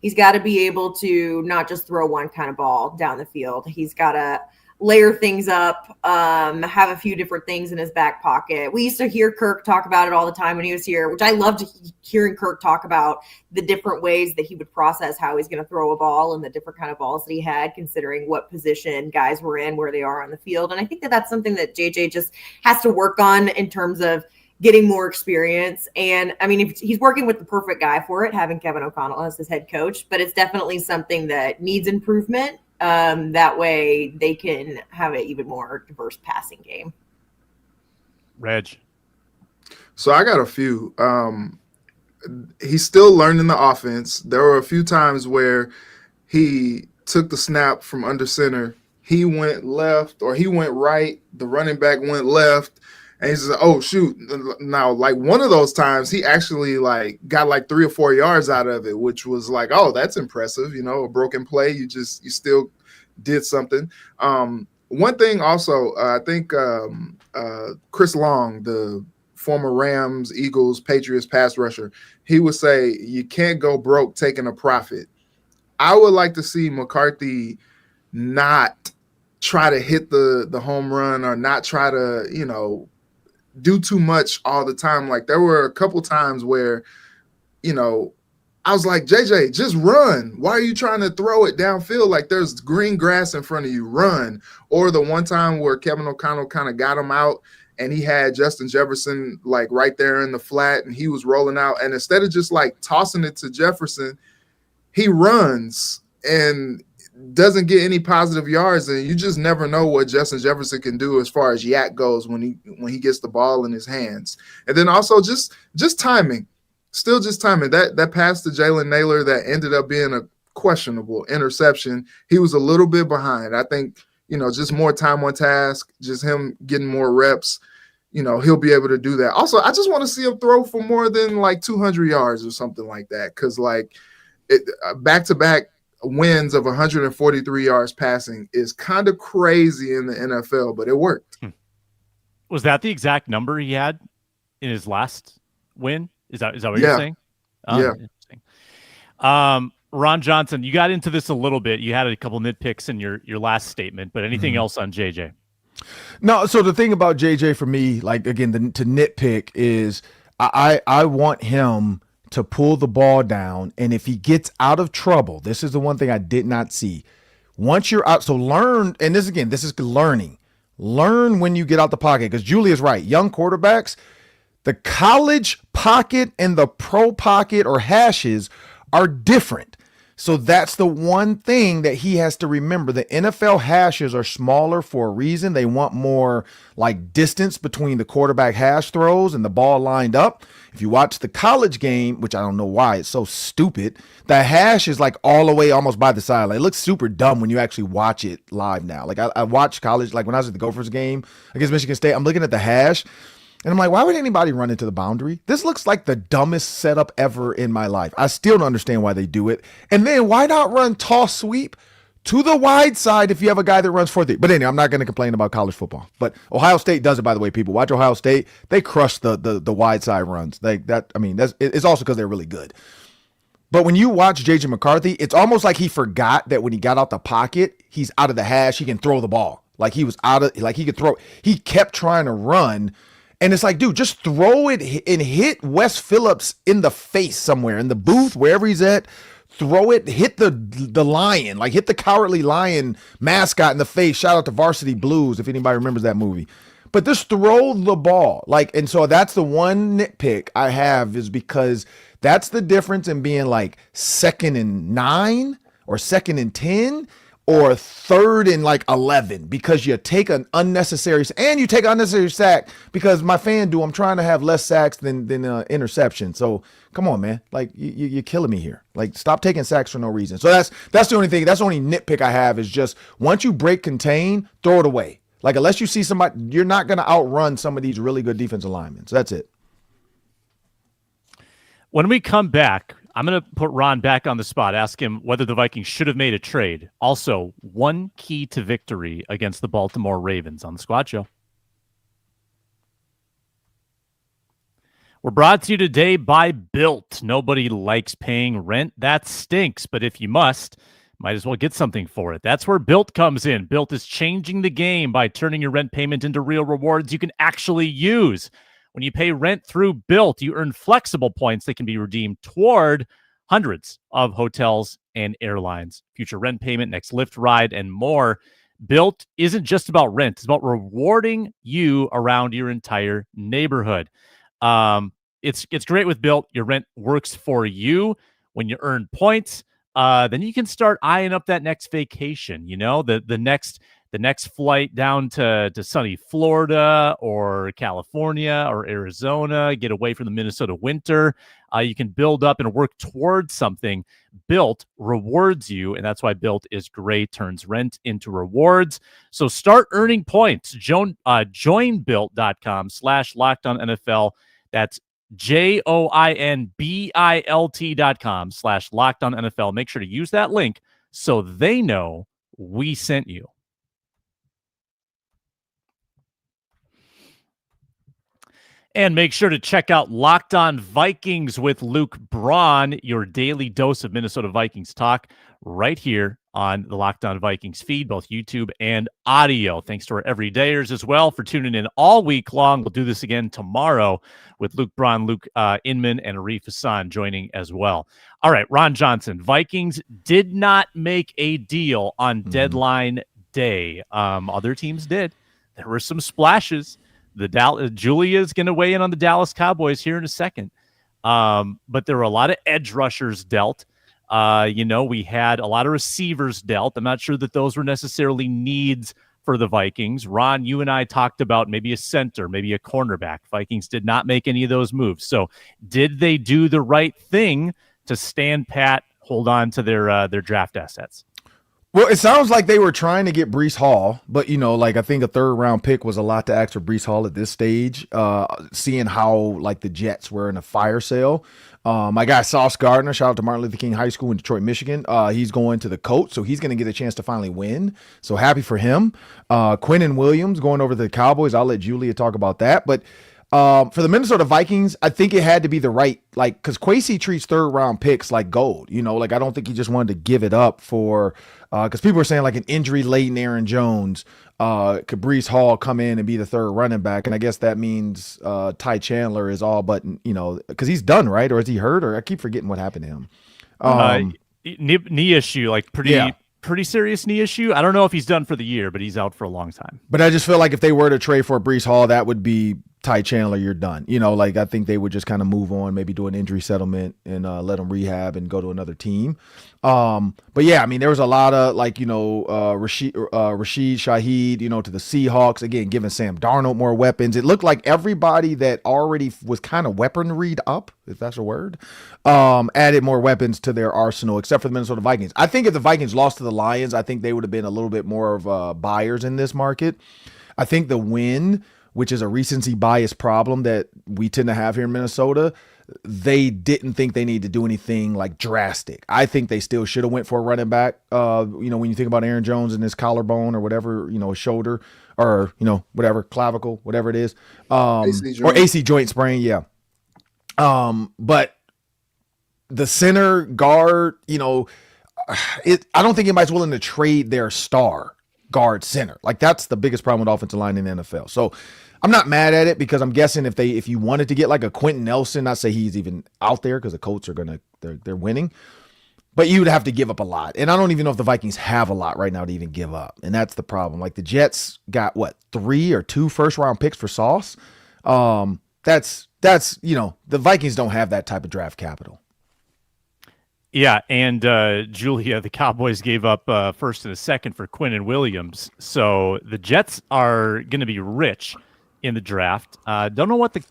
He's got to be able to not just throw one kind of ball down the field. He's got to layer things up, have a few different things in his back pocket. We used to hear Kirk talk about it all the time when he was here, which I loved hearing Kirk talk about the different ways that he would process how he's going to throw a ball and the different kind of balls that he had, considering what position guys were in, where they are on the field. And I think that that's something that JJ just has to work on in terms of getting more experience. And I mean, if he's working with the perfect guy for it, having Kevin O'Connell as his head coach, but it's definitely something that needs improvement. That way they can have an even more diverse passing game. Reg. So I got a few. He's still learning the offense. There were a few times where he took the snap from under center. He went left or he went right. The running back went left. And he says, oh, shoot. Now, like one of those times, he actually like got like 3 or 4 yards out of it, which was like, oh, that's impressive. You know, a broken play. You still did something. One thing also, I think Chris Long, the former Rams, Eagles, Patriots pass rusher, he would say, you can't go broke taking a profit. I would like to see McCarthy not try to hit the home run or not try to, you know, do too much all the time. Like there were a couple times where, you know, I was like, JJ, just run. Why are you trying to throw it downfield? Like there's green grass in front of you, run. Or the one time where Kevin O'Connell kind of got him out and he had Justin Jefferson like right there in the flat and he was rolling out. And instead of just like tossing it to Jefferson, he runs and doesn't get any positive yards, and you just never know what Justin Jefferson can do as far as yak goes when he gets the ball in his hands. And then also just timing, still just timing. That pass to Jalen Naylor that ended up being a questionable interception, he was a little bit behind. I think, you know, just more time on task, just him getting more reps, you know, he'll be able to do that. Also, I just want to see him throw for more than like 200 yards or something like that, because like back-to-back wins of 143 yards passing is kind of crazy in the NFL, but it worked. Was that the exact number he had in his last win? Is that what you're saying? Yeah. Interesting. Ron Johnson, you got into this a little bit. You had a couple nitpicks in your last statement, but anything else on JJ? No, so the thing about JJ for me, like again, to nitpick is I want him to pull the ball down, and if he gets out of trouble, this is the one thing I did not see. Once you're out, so learn, and this is learning. Learn when you get out the pocket, because Julia's right. Young quarterbacks, the college pocket and the pro pocket or hashes are different. So that's the one thing that he has to remember. The NFL hashes are smaller for a reason. They want more like distance between the quarterback hash throws and the ball lined up. If you watch the college game, which I don't know why, it's so stupid, the hash is like all the way almost by the sideline. It looks super dumb when you actually watch it live now. Like I watched college, like when I was at the Gophers game against Michigan State, I'm looking at the hash and I'm like, why would anybody run into the boundary? This looks like the dumbest setup ever in my life. I still don't understand why they do it. And then why not run toss sweep to the wide side if you have a guy that runs 4-3? But anyway, I'm not going to complain about college football. But Ohio State does it, by the way, people. Watch Ohio State. They crush the wide side runs. It's also because they're really good. But when you watch J.J. McCarthy, it's almost like he forgot that when he got out the pocket, he's out of the hash. He can throw the ball. Like he could throw. He kept trying to run. And it's like, dude, just throw it and hit Wes Phillips in the face somewhere, in the booth, wherever he's at. Throw it, hit the lion, like hit the Cowardly Lion mascot in the face. Shout out to Varsity Blues, if anybody remembers that movie. But just throw the ball. And so that's the one nitpick I have, is because that's the difference in being like 2nd and 9 or 2nd and 10 or 3rd and like 11, because you take an unnecessary sack, because my FanDuel, I'm trying to have less sacks than interception. So come on, man, like you're killing me here. Like stop taking sacks for no reason. So that's the only thing. That's the only nitpick I have, is just once you break contain, throw it away. Like unless you see somebody, you're not going to outrun some of these really good defensive linemen. So that's it. When we come back, I'm going to put Ron back on the spot, ask him whether the Vikings should have made a trade. Also, one key to victory against the Baltimore Ravens on the Squad Show. We're brought to you today by Built. Nobody likes paying rent. That stinks. But if you must, might as well get something for it. That's where Built comes in. Built is changing the game by turning your rent payment into real rewards you can actually use. When you pay rent through Built, you earn flexible points that can be redeemed toward hundreds of hotels and airlines, future rent payment, next Lyft ride, and more. Built isn't just about rent. It's about rewarding you around your entire neighborhood. It's great with Built. Your rent works for you. When you earn points, then you can start eyeing up that next vacation. You know, the next flight down to sunny Florida or California or Arizona, get away from the Minnesota winter. You can build up and work towards something. Built rewards you, and that's why Built is great, turns rent into rewards. So start earning points. Join built.com/LockedOnNFL. That's joinbilt.com/LockedOnNFL. Make sure to use that link so they know we sent you. And make sure to check out Locked On Vikings with Luke Braun, your daily dose of Minnesota Vikings talk right here on the Locked On Vikings feed, both YouTube and audio. Thanks to our everydayers as well for tuning in all week long. We'll do this again tomorrow with Luke Braun, Luke Inman, and Arif Hassan joining as well. All right, Ron Johnson. Vikings did not make a deal on deadline day. Other teams did. There were some splashes. Julia's going to weigh in on the Dallas Cowboys here in a second. But there were a lot of edge rushers dealt. We had a lot of receivers dealt. I'm not sure that those were necessarily needs for the Vikings. Ron, you and I talked about maybe a center, maybe a cornerback. Vikings did not make any of those moves. So did they do the right thing to stand pat, hold on to their draft assets? Well, it sounds like they were trying to get Breece Hall, but I think a 3rd-round pick was a lot to ask for Breece Hall at this stage. Seeing how the Jets were in a fire sale. My guy Sauce Gardner, shout out to Martin Luther King High School in Detroit, Michigan. He's going to the Colts, so he's going to get a chance to finally win. So happy for him. Quinnen Williams going over to the Cowboys. I'll let Julia talk about that, but. For the Minnesota Vikings, I think it had to be the right, because Kwesi treats 3rd-round picks like gold. I don't think he just wanted to give it up for, because people are saying an injury-laden Aaron Jones, could Breece Hall come in and be the 3rd running back? And I guess that means Ty Chandler is all but, because he's done, right? Or is he hurt? Or I keep forgetting what happened to him. Knee issue, pretty serious knee issue. I don't know if he's done for the year, but he's out for a long time. But I just feel like if they were to trade for Breece Hall, that would be Ty Chandler, you're done. I think they would just kind of move on, maybe do an injury settlement and let him rehab and go to another team. But yeah, there was a lot of Rashid Shaheed, to the Seahawks, again, giving Sam Darnold more weapons. It looked like everybody that already was kind of weaponried up, if that's a word, added more weapons to their arsenal, except for the Minnesota Vikings. I think if the Vikings lost to the Lions, I think they would have been a little bit more of buyers in this market. I think the win, which is a recency bias problem that we tend to have here in Minnesota, they didn't think they needed to do anything drastic. I think they still should have went for a running back. When you think about Aaron Jones and his collarbone or whatever, his shoulder or, whatever, clavicle, whatever it is, or AC joint sprain. Yeah. But the center guard, I don't think anybody's willing to trade their star guard center. That's the biggest problem with offensive line in the NFL. So I'm not mad at it, because I'm guessing if you wanted to get a Quentin Nelson, not say he's even out there, because the Colts are they're winning, but you would have to give up a lot. And I don't even know if the Vikings have a lot right now to even give up. And that's the problem. The Jets got 3 or 2 1st-round picks for Sauce. That's the Vikings don't have that type of draft capital. Yeah, and Julia, the Cowboys gave up 1st and a 2nd for Quinnen Williams. So the Jets are going to be rich in the draft. Don't know what the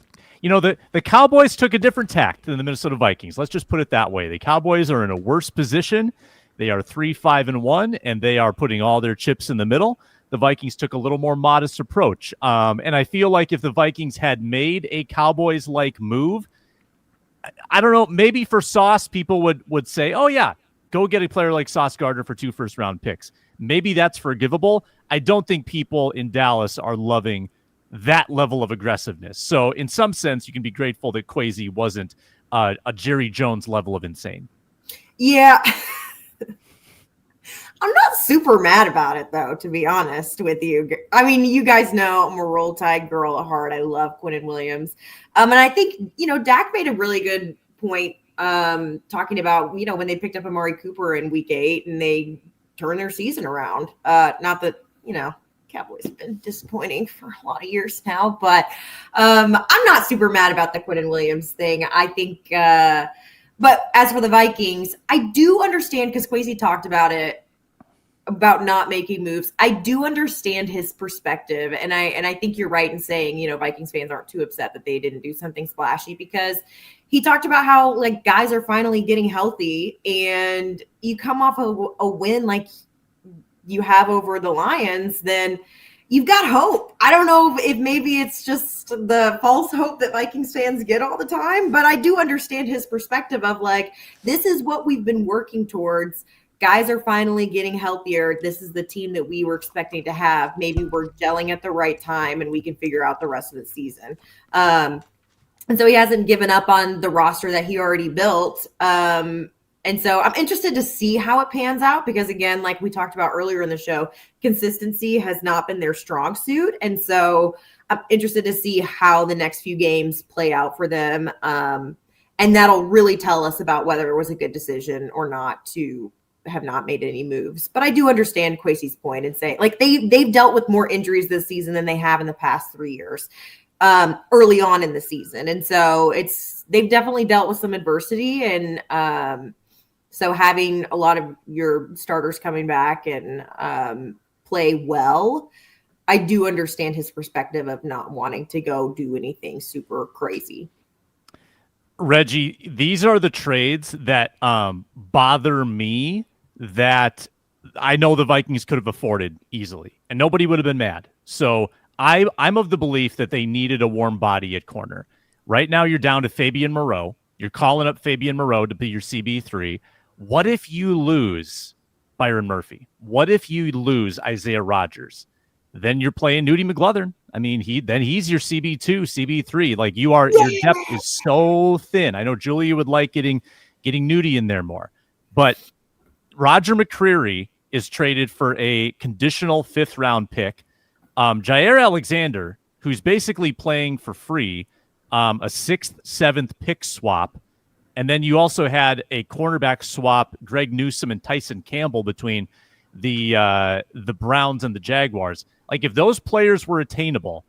Cowboys took a different tact than the Minnesota Vikings. Let's just put it that way. The Cowboys are in a worse position. They are 3-5-1, and they are putting all their chips in the middle. The Vikings took a little more modest approach. And I feel like if the Vikings had made a Cowboys-like move, I don't know, maybe for Sauce, people would say, oh, yeah, go get a player like Sauce Gardner for 2 first-round picks. Maybe that's forgivable. I don't think people in Dallas are loving that level of aggressiveness. So in some sense, you can be grateful that Kwesi wasn't a Jerry Jones level of insane. Yeah. I'm not super mad about it, though, to be honest with you. I mean, you guys know I'm a Roll Tide girl at heart. I love Quinnen Williams. And I think, Dak made a really good point talking about, when they picked up Amari Cooper in week 8 and they turned their season around. Not that, Cowboys have been disappointing for a lot of years now, but I'm not super mad about the Quinnen Williams thing. I think, but as for the Vikings, I do understand, because Kwesi talked about it, about not making moves. I do understand his perspective. And I think you're right in saying, Vikings fans aren't too upset that they didn't do something splashy, because he talked about how like guys are finally getting healthy, and you come off of a win like you have over the Lions, then you've got hope. I don't know if maybe it's just the false hope that Vikings fans get all the time, but I do understand his perspective of like, this is what we've been working towards. Guys are finally getting healthier. This is the team that we were expecting to have. Maybe we're gelling at the right time and we can figure out the rest of the season. And so he hasn't given up on the roster that he already built. And so I'm interested to see how it pans out, because again, like we talked about earlier in the show, consistency has not been their strong suit. And so I'm interested to see how the next few games play out for them. And that'll really tell us about whether it was a good decision or not to have not made any moves. But I do understand Kwesi's point and say, like, they've dealt with more injuries this season than they have in the past 3 years, early on in the season. And so they've definitely dealt with some adversity. And so having a lot of your starters coming back and play well, I do understand his perspective of not wanting to go do anything super crazy. Reggie, these are the trades that bother me, that I know the Vikings could have afforded easily, and nobody would have been mad. So I'm of the belief that they needed a warm body at corner. Right now, you're down to Fabian Moreau. You're calling up Fabian Moreau to be your CB3. What if you lose Byron Murphy? What if you lose Isaiah Rodgers? Then you're playing Nudie McGlothern. I mean, he's your CB2, CB3. Like your depth is so thin. I know Julia would like getting Nudie in there more, but Roger McCreary is traded for a conditional 5th round pick. Jair Alexander, who's basically playing for free, a 6th, 7th pick swap. And then you also had a cornerback swap, Greg Newsome and Tyson Campbell, between the Browns and the Jaguars. Like, if those players were attainable,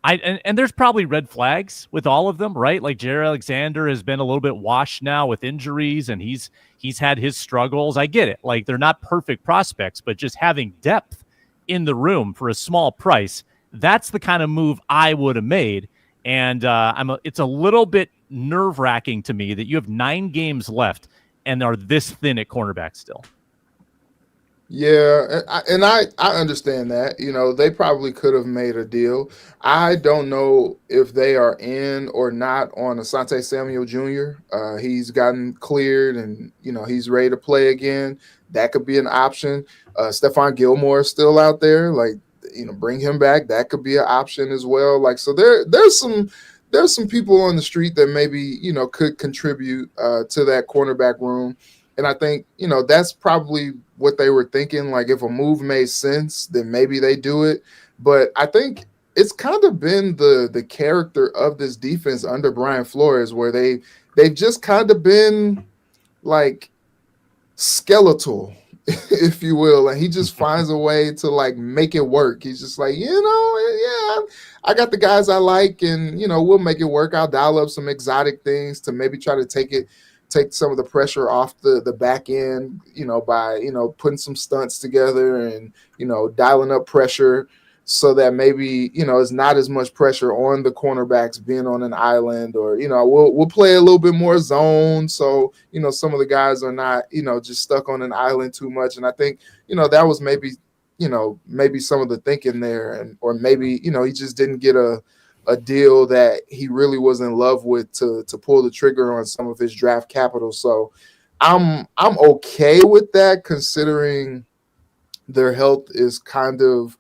and there's probably red flags with all of them, right? Like Jair Alexander has been a little bit washed now with injuries, and he's had his struggles. I get it. Like, they're not perfect prospects, but just having depth in the room for a small price, that's the kind of move I would have made. And it's a little bit nerve-wracking to me that you have 9 games left and are this thin at cornerback still. Yeah, and I understand that. They probably could have made a deal. I don't know if they are in or not on Asante Samuel Jr. He's gotten cleared, and he's ready to play again. That could be an option. Stephon Gilmore is still out there. Like, bring him back. That could be an option as well. Like, so there's some people on the street that maybe could contribute to that cornerback room. And I think, that's probably what they were thinking. Like, if a move made sense, then maybe they do it. But I think it's kind of been the character of this defense under Brian Flores, where they've just kind of been like skeletal, if you will. And he just finds a way to like make it work. He's just like, yeah, I got the guys I like, and we'll make it work. I'll dial up some exotic things to maybe try to take some of the pressure off the back end, by, putting some stunts together and, dialing up pressure so that maybe, it's not as much pressure on the cornerbacks being on an island, or, we'll play a little bit more zone. So, some of the guys are not, just stuck on an island too much. And I think, that was maybe some of the thinking there, or maybe, he just didn't get a deal that he really was in love with to pull the trigger on some of his draft capital. So I'm okay with that, considering their health is kind of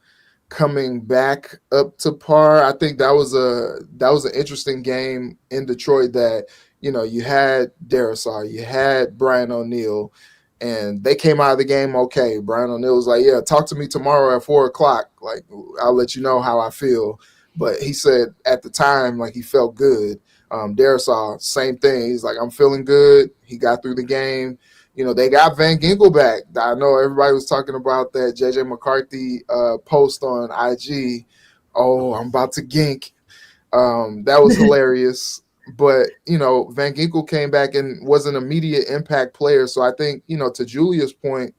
coming back up to par. I think that was an interesting game in Detroit that, you had Darrisaw, you had Brian O'Neill, And they came out of the game okay. Brian O'Neill was like, yeah, talk to me tomorrow at 4:00. Like, I'll let you know how I feel. But he said at the time, like, he felt good. Darisaw, same thing. He's like, I'm feeling good. He got through the game. You know, they got Van Ginkel back. I know everybody was talking about that JJ McCarthy post on IG. Oh, I'm about to gink. That was hilarious. But, you know, Van Ginkel came back and was an immediate impact player. So I think, you know, to Julia's point,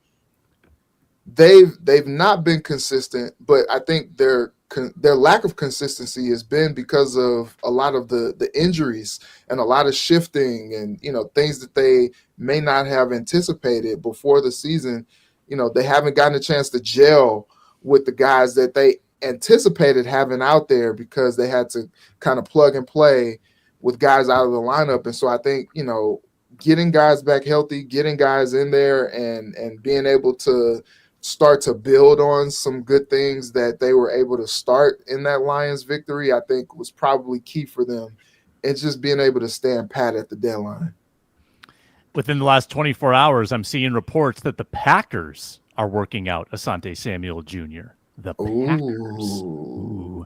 they've not been consistent, but I think their lack of consistency has been because of a lot of the injuries and a lot of shifting and, you know, things that they may not have anticipated before the season. You know, they haven't gotten a chance to gel with the guys that they anticipated having out there because they had to kind of plug and play with guys out of the lineup. And so I think, you know, getting guys back healthy, getting guys in there and being able to start to build on some good things that they were able to start in that Lions victory, I think was probably key for them. And just being able to stand pat at the deadline. Within the last 24 hours, I'm seeing reports that the Packers are working out Asante Samuel Jr. The Packers. Ooh.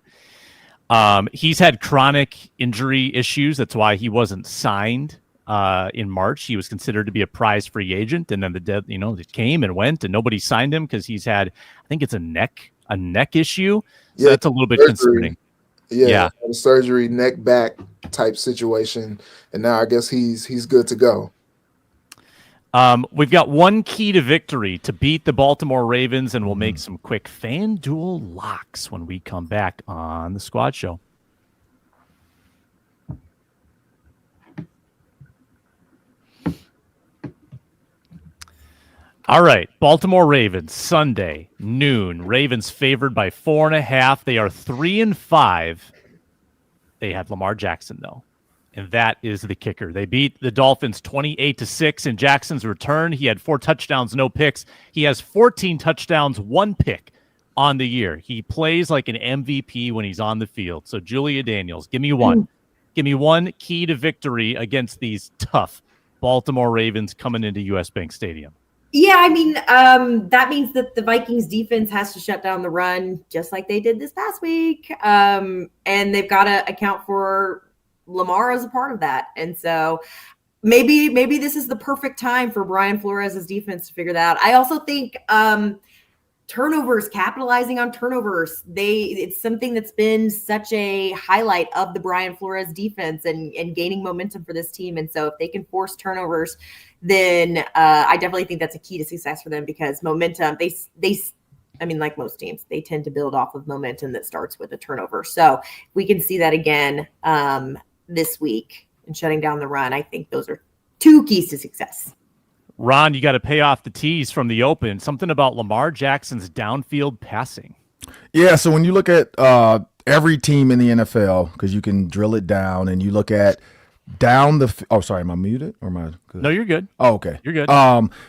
He's had chronic injury issues. That's why he wasn't signed in March. He was considered to be a prize free agent, and then it came and went, and nobody signed him because he's had, I think it's a neck issue. So that's a little bit concerning. Yeah. A surgery, neck back type situation, and now I guess he's good to go. We've got one key to victory to beat the Baltimore Ravens, and we'll make some quick FanDuel locks when we come back on the Squad Show. All right, Baltimore Ravens, Sunday, noon. Ravens favored by 4.5. They are 3-5. They have Lamar Jackson, though. And that is the kicker. They beat the Dolphins 28-6 in Jackson's return. He had 4 touchdowns, no picks. He has 14 touchdowns, 1 pick on the year. He plays like an MVP when he's on the field. So Julia Daniels, give me one. Give me one key to victory against these tough Baltimore Ravens coming into US Bank Stadium. Yeah, I mean, that means that the Vikings defense has to shut down the run just like they did this past week. And they've got to account for Lamar as a part of that. And so maybe this is the perfect time for Brian Flores' defense to figure that out. I also think turnovers, capitalizing on turnovers, it's something that's been such a highlight of the Brian Flores defense and gaining momentum for this team. And so if they can force turnovers, then I definitely think that's a key to success for them, because momentum, I mean, like most teams, they tend to build off of momentum that starts with a turnover. So if we can see that again this week and shutting down the run, I think those are 2 keys to success. Ron, you got to pay off the tease from the open. Something about Lamar Jackson's downfield passing. Yeah, so when you look at every team in the NFL, because you can drill it down, and you look at down the – oh, sorry, am I muted or am I good? No, you're good. Oh, okay. You're good.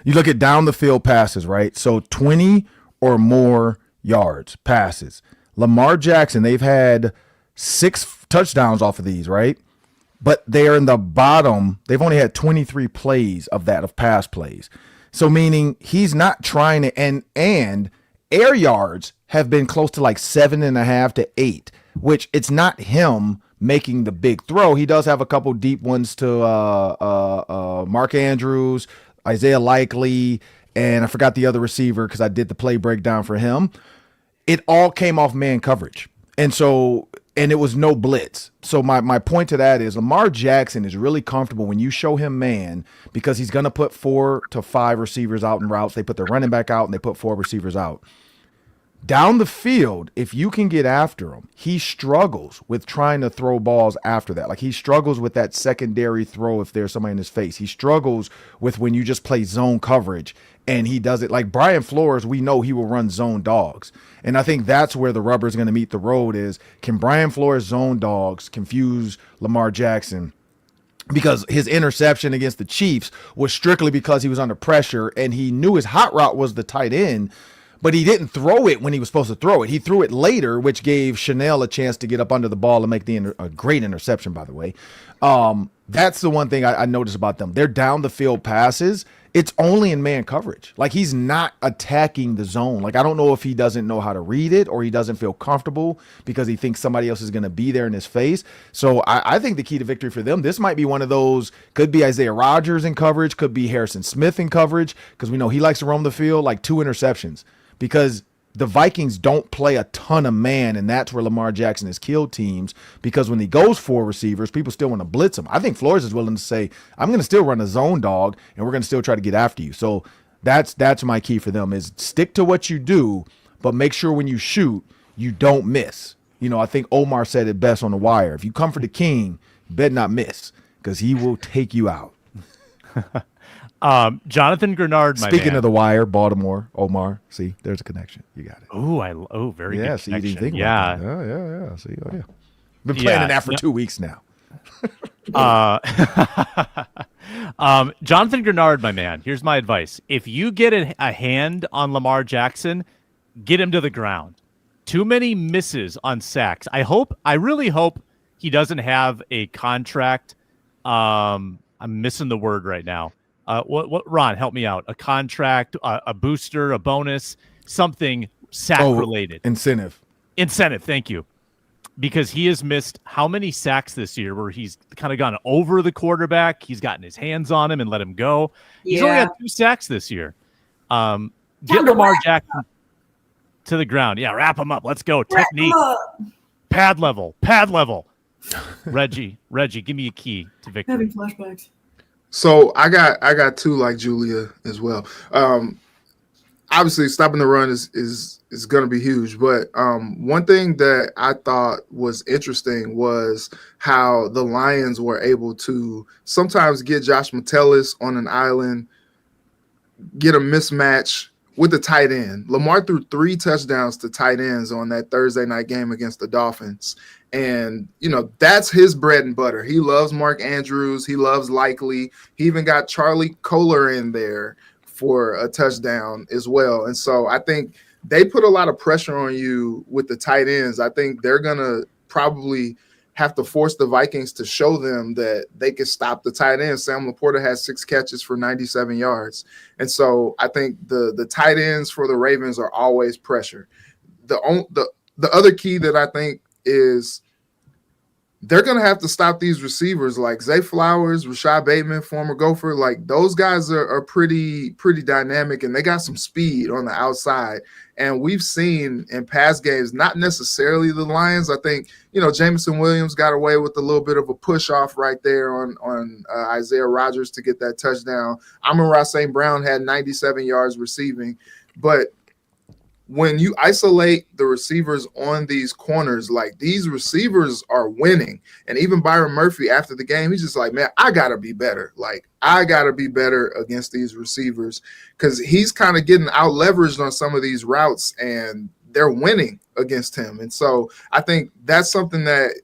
You look at down the field passes, right? So 20 or more yards passes. Lamar Jackson, they've had 6 touchdowns off of these, right? But they're in the bottom. They've only had 23 plays of pass plays. So meaning he's not trying to, and air yards have been close to like 7.5 to 8, which it's not him making the big throw. He does have a couple deep ones to Mark Andrews, Isaiah Likely, and I forgot the other receiver because I did the play breakdown for him. It all came off man coverage. And it was no blitz. So my point to that is Lamar Jackson is really comfortable when you show him man, because he's going to put 4 to 5 receivers out in routes. They put the running back out and they put 4 receivers out. Down the field, if you can get after him, he struggles with trying to throw balls after that. Like, he struggles with that secondary throw if there's somebody in his face. He struggles with when you just play zone coverage, and he does it. Like Brian Flores, we know he will run zone dogs. And I think that's where the rubber is going to meet the road is, can Brian Flores zone dogs confuse Lamar Jackson? Because his interception against the Chiefs was strictly because he was under pressure, and he knew his hot route was the tight end, but he didn't throw it when he was supposed to throw it. He threw it later, which gave Chanel a chance to get up under the ball and make a great interception, by the way. That's the one thing I noticed about them. They're down the field passes. It's only in man coverage. Like, he's not attacking the zone. Like, I don't know if he doesn't know how to read it or he doesn't feel comfortable because he thinks somebody else is going to be there in his face. So I think the key to victory for them, this might be one of those, could be Isaiah Rodgers in coverage, could be Harrison Smith in coverage, because we know he likes to roam the field, like 2 interceptions. Because the Vikings don't play a ton of man, and that's where Lamar Jackson has killed teams, because when he goes 4 receivers, people still want to blitz him. I think Flores is willing to say, I'm going to still run a zone dog, and we're going to still try to get after you. So that's my key for them, is stick to what you do, but make sure when you shoot, you don't miss. I think Omar said it best on The Wire. If you come for the king, you better not miss, because he will take you out. Jonathan Grenard, my Speaking man. of The Wire, Baltimore, Omar. See, there's a connection. You got it. Very good See, you didn't connection. think Yeah. about that. Yeah. See, been planning that for 2 weeks now. Jonathan Grenard, my man, here's my advice. If you get a hand on Lamar Jackson, get him to the ground. Too many misses on sacks. I really hope he doesn't have a contract. I'm missing the word right now. What Ron, help me out. A contract, a booster, a bonus, something sack related. Incentive. Thank you. Because he has missed how many sacks this year where he's kind of gone over the quarterback. He's gotten his hands on him and let him go. He's only got 2 sacks this year. Get Lamar Jackson to the ground. Yeah, wrap him up. Let's go. Technique. Pad level. Reggie, give me a key to victory. Having flashbacks. So I got 2 like Julia as well. Obviously, stopping the run is going to be huge. But one thing that I thought was interesting was how the Lions were able to sometimes get Josh Metellus on an island, get a mismatch with the tight end. Lamar threw 3 touchdowns to tight ends on that Thursday night game against the Dolphins. And, that's his bread and butter. He loves Mark Andrews. He loves Likely. He even got Charlie Kohler in there for a touchdown as well. And so I think they put a lot of pressure on you with the tight ends. I think they're going to probably have to force the Vikings to show them that they can stop the tight end. Sam Laporta has 6 catches for 97 yards. And so I think the tight ends for the Ravens are always pressure. The other key that I think is they're going to have to stop these receivers like Zay Flowers, Rashad Bateman, former Gopher. Like, those guys are pretty dynamic, and they got some speed on the outside. And we've seen in past games, not necessarily the Lions. I think, Jameson Williams got away with a little bit of a push off right there on Isaiah Rodgers to get that touchdown. Amon-Ra St. Brown had 97 yards receiving. But when you isolate the receivers on these corners, like, these receivers are winning. And even Byron Murphy after the game, he's just like, man, I got to be better. Like, I got to be better against these receivers, because he's kind of getting out leveraged on some of these routes and they're winning against him. And so I think that's something that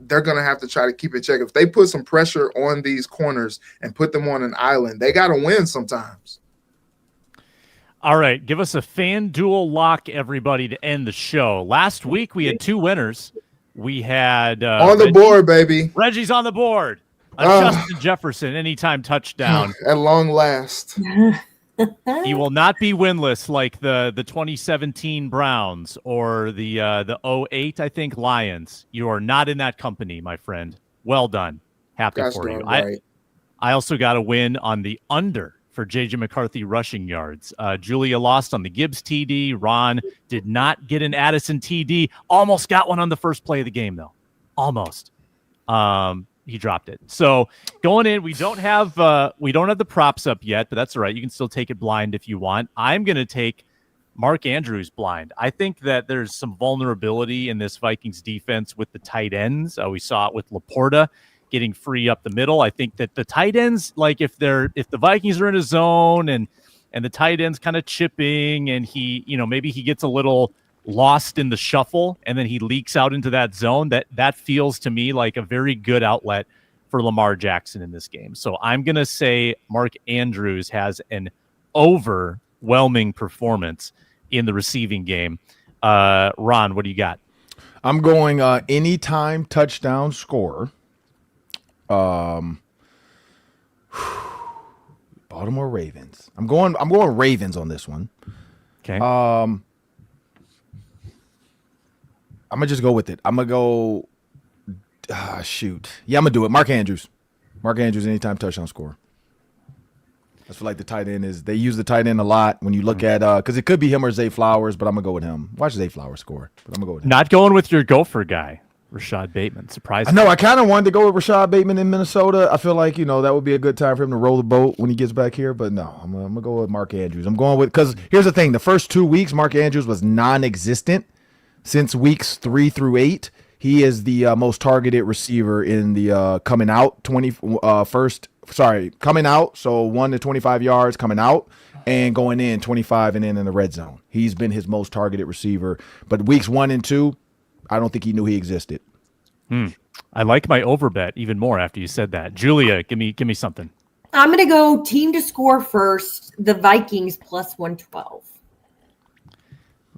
they're going to have to try to keep in check. If they put some pressure on these corners and put them on an island, they got to win sometimes. All right, give us a FanDuel lock, everybody, to end the show. Last week, we had 2 winners. We had on the board, baby. Reggie's on the board. Justin Jefferson, anytime touchdown. At long last. He will not be winless like the 2017 Browns or the 08, I think, Lions. You are not in that company, my friend. Well done. Happy for you. Right. I also got a win on the under for J.J. McCarthy rushing yards. Julia lost on the Gibbs TD. Ron did not get an Addison TD. Almost got one on the first play of the game, though. Almost. He dropped it. So going in, we don't have the props up yet, but that's all right. You can still take it blind if you want. I'm going to take Mark Andrews blind. I think that there's some vulnerability in this Vikings defense with the tight ends. We saw it with Laporta getting free up the middle. I think that the tight ends, like if the Vikings are in a zone and the tight end's kind of chipping and he, maybe he gets a little lost in the shuffle and then he leaks out into that zone, that feels to me like a very good outlet for Lamar Jackson in this game. So I'm going to say Mark Andrews has an overwhelming performance in the receiving game. Ron, what do you got? I'm going anytime touchdown scorer. Baltimore Ravens. I'm going Ravens on this one. Okay. I'm gonna just go with it. I'm gonna go. Shoot. Yeah, I'm gonna do it. Mark Andrews. Mark Andrews, anytime touchdown score. I feel like the tight end is. They use the tight end a lot when you look at because it could be him or Zay Flowers, but I'm gonna go with him. Watch Zay Flowers score, but I'm gonna go with him. Not going with your gopher guy, Rashad Bateman. Surprising. I know. I kind of wanted to go with Rashad Bateman in Minnesota. I feel like that would be a good time for him to roll the boat when he gets back here. But no, I'm gonna go with Mark Andrews. I'm going with because here's the thing: the first 2 weeks, Mark Andrews was non-existent. Since weeks 3 through 8, he is the most targeted receiver in the coming out coming out. So 1 to 25 yards coming out and going in 25 and in the red zone. He's been his most targeted receiver. But weeks 1 and 2, I don't think he knew he existed. I like my overbet even more after you said that. Julia, give me something. I'm going to go team to score first, the Vikings plus 112.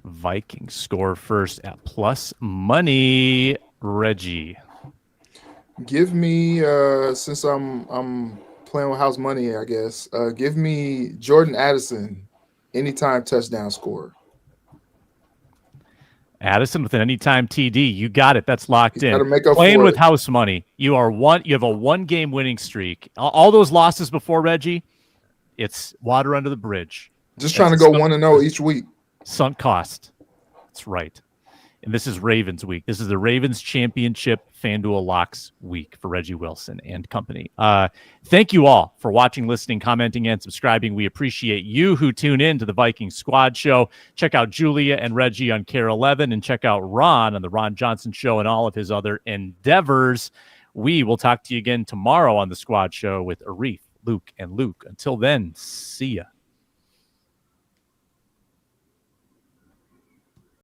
Vikings score first at plus money. Reggie. Give me since I'm playing with house money, I guess. Give me Jordan Addison, anytime touchdown scorer. Addison with an anytime TD. You got it. That's locked He's in. gotta make up Playing for with it. house money. You have a 1-game winning streak. All those losses before, Reggie, it's water under the bridge. Just trying to go 1-0 each week. Sunk cost. That's right. And this is Ravens week. This is the Ravens Championship FanDuel Locks week for Reggie Wilson and company. Thank you all for watching, listening, commenting, and subscribing. We appreciate you who tune in to the Viking Squad Show. Check out Julia and Reggie on Care 11 and check out Ron on the Ron Johnson Show and all of his other endeavors. We will talk to you again tomorrow on the Squad Show with Arif, Luke, and Luke. Until then, see ya.